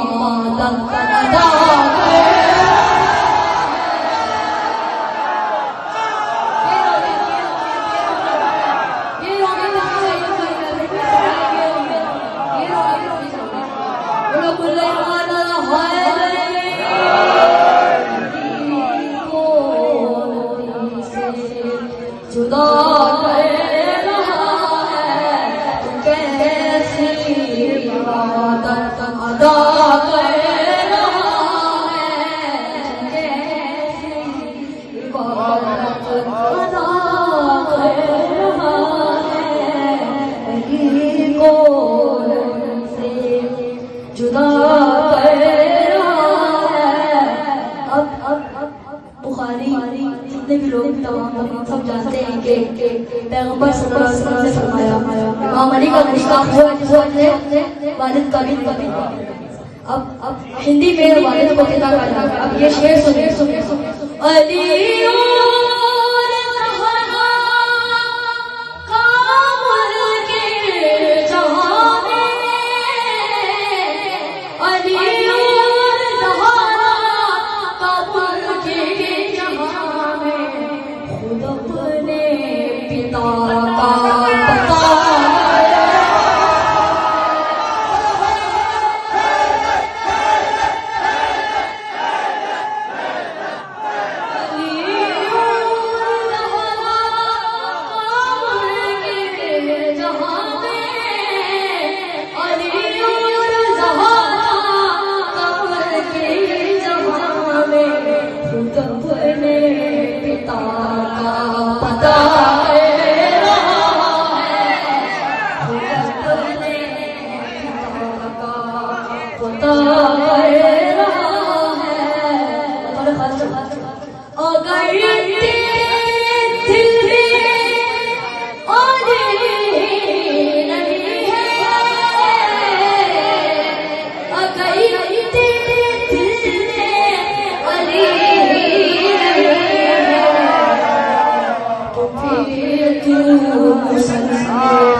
इबादत अदा कर। जुदा कर रहा है तू कैसी इबादत अदा कर रहा है, कैसी इबादत अदा कर रहा है, अली को से जुदा कर रहा है। अब बुखारी जितने भी लोग तमाम सब जानते हैं कि पैगंबर सल्लल्लाहु अलैहि वसल्लम ने फरमाया इमाम अली का गुस्ताख हुआ जिसने वालिद का भी अब हिंदी में वालिद को पिता कहा जाता है। अब ये शेर सुनिए अली संसार